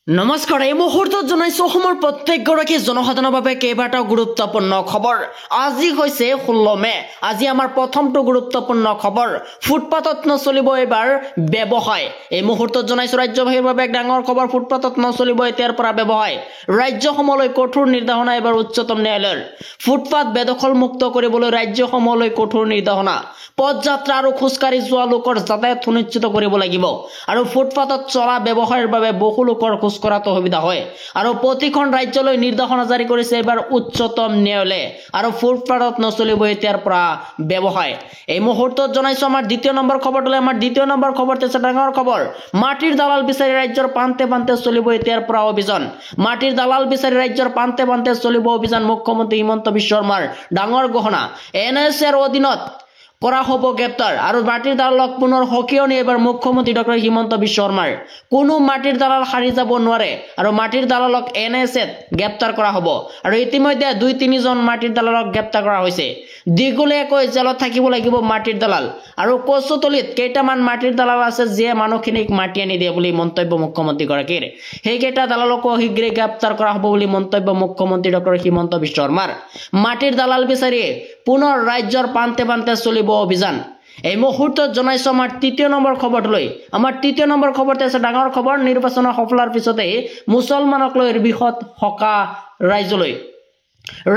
নমস্কাৰ এই মুহূৰ্তত জনাইছো অসমৰ প্ৰত্যেকগৰাকী জনসাধাৰণৰ বাবে কেইবাটাও গুৰুত্বপূৰ্ণ খবৰ। আজি হৈছে 16 মে। আজি আমাৰ প্ৰথমটো গুৰুত্বপূৰ্ণ খবৰ, ফুটপাতত নচলিব এবাৰ ব্যৱসায়। এই মুহূৰ্তত জনাইছো ৰাজ্যবাসীৰ বাবে এক ডাঙৰ খবৰ, ফুটপাতত নচলিব এতিয়াৰ পৰা ব্যৱসায়। ৰাজ্যসমূহলৈ কঠোৰ নিৰ্দেশনা এবাৰ উচ্চতম ন্যায়ালয়ৰ। ফুটপাত বেদখল মুক্ত কৰিবলৈ ৰাজ্যসমূহলৈ কঠোৰ নিৰ্দেশনা। পদযাত্ৰা আৰু খোজকাঢ়ি যোৱা লোকৰ যাতায়াত সুনিশ্চিত কৰিব লাগিব আৰু ফুটপাতত চলা ব্যৱসায়ৰ বাবে বহু লোকৰ খোজ কৰাটো সুবিধা হয় আৰু প্ৰতিখন ৰাজ্যলৈ নিৰ্দেশনা জাৰি কৰিছে এবাৰ উচ্চতম ন্যায়ালয়ে আৰু ফুটপাতত নচলিব এতিয়াৰ পৰা ব্যৱসায়। এই মুহূৰ্তত জনাইছো আমাৰ দ্বিতীয় নম্বৰ খবৰটোলৈ। আমাৰ দ্বিতীয় নম্বৰ খবৰটো হৈছে ডাঙৰ খবৰ, মাটিৰ দালাল বিচাৰি ৰাজ্যৰ প্ৰান্তে প্ৰান্তে চলিব এতিয়াৰ পৰা অভিযান। মাটিৰ দালাল বিচাৰি ৰাজ্যৰ প্ৰান্তে প্ৰান্তে চলিব অভিযান। মুখ্যমন্ত্ৰী হিমন্ত বিশ্ব শৰ্মাৰ ডাঙৰ ঘোষণা। NSAৰ অধীনত কৰা হ'ব গ্ৰেপ্তাৰ আৰু মাটিৰ দালালক পুনৰ সকিয়নি এবাৰ মুখ্যমন্ত্ৰী ডক্টৰ হিমন্ত বিশ্ব শৰ্মাৰ। কোনো মাটিৰ দালাল সাৰি যাব নোৱাৰে আৰু মাটিৰ দালালক NSAত গ্ৰেপ্তাৰ কৰা হ'ব আৰু ইতিমধ্যে 2-3জন মাটিৰ দালালক গ্ৰেপ্তাৰ কৰা হৈছে। দীঘলীয়াকৈ জেলত থাকিব লাগিব মাটিৰ দালাল আৰু কচুতলিত কেইটামান মাটিৰ দালাল আছে যিয়ে মানুহখিনিক মাটি আনি দিয়ে বুলি মন্তব্য মুখ্যমন্ত্ৰীগৰাকীৰ। সেইকেইটা দালালকো শীঘ্ৰেই গ্ৰেপ্তাৰ কৰা হ'ব বুলি মন্তব্য মুখ্যমন্ত্ৰী ডক্টৰ হিমন্ত বিশ্ব শৰ্মাৰ। মাটিৰ দালাল বিচাৰি পুনৰ ৰাজ্যৰ প্ৰান্তে প্ৰান্তে চলিব অভিযান। এই মুহূৰ্তত জনাইছো আমাৰ তৃতীয় নম্বৰ খবৰটোলৈ। আমাৰ তৃতীয় নম্বৰ খবৰটো আছে ডাঙৰ খবৰ, নিৰ্বাচনৰ সফলতাৰ পিছতে মুছলমানক লৈ বৃহৎ সকাহ ৰাজ্যলৈ।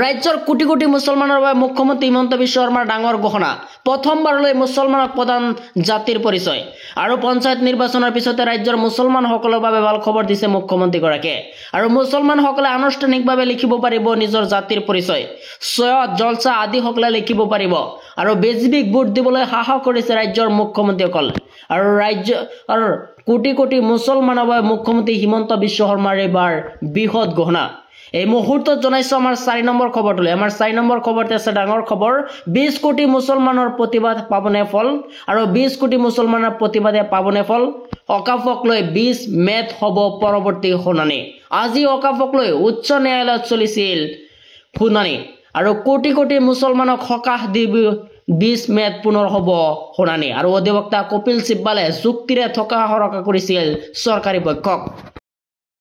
ৰাজ্যৰ কোটি কোটি মুছলমানৰ বাবে মুখ্যমন্ত্ৰী হিমন্ত বিশ্ব শৰ্মাৰ ডাঙৰ ঘোষণা। প্ৰথমবাৰলৈ মুছলমানক প্ৰধান জাতিৰ পৰিচয় আৰু পঞ্চায়ত নিৰ্বাচনৰ পিছতে ৰাজ্যৰ মুছলমানসকলৰ বাবে ভাল খবৰ দিছে মুখ্যমন্ত্ৰীগৰাকীয়ে আৰু মুছলমানসকলে আনুষ্ঠানিকভাৱে লিখিব পাৰিব নিজৰ জাতিৰ পৰিচয়। সৈয়দ, জলসা আদিসকলে লিখিব পাৰিব আৰু বিজেপিক ভোট দিবলৈ সাহস কৰিছে ৰাজ্যৰ মুখ্যমন্ত্ৰীসকল আৰু ৰাজ্যৰ কোটি কোটি মুছলমানৰ বাবে মুখ্যমন্ত্ৰী হিমন্ত বিশ্ব শৰ্মাৰ এইবাৰ বৃহৎ ঘোষণা। এই মুহূৰ্তত জনাইছো আমাৰ 4 নম্বৰ খবৰটোলৈ। আমাৰ 4 নম্বৰ খবৰতে আছে ডাঙৰ খবৰ, 20 কোটি মুছলমানৰ প্ৰতিবাদ পাবনে ফল আৰু 20 কোটি মুছলমানৰ প্ৰতিবাদে পাবনে ফল। অকাফক লৈ 20 মেত হ'ব পৰৱৰ্তী শুনানি। আজি অকাফক লৈ উচ্চ ন্যায়ালয়ত চলিছিল শুনানি আৰু কোটি কোটি মুছলমানক সকাহ দি 20 মেত পুনৰ হ'ব শুনানি আৰু অধিবক্তা কপিল চিব্বালে যুক্তিৰে থকা সৰকা কৰিছিল চৰকাৰী পক্ষক।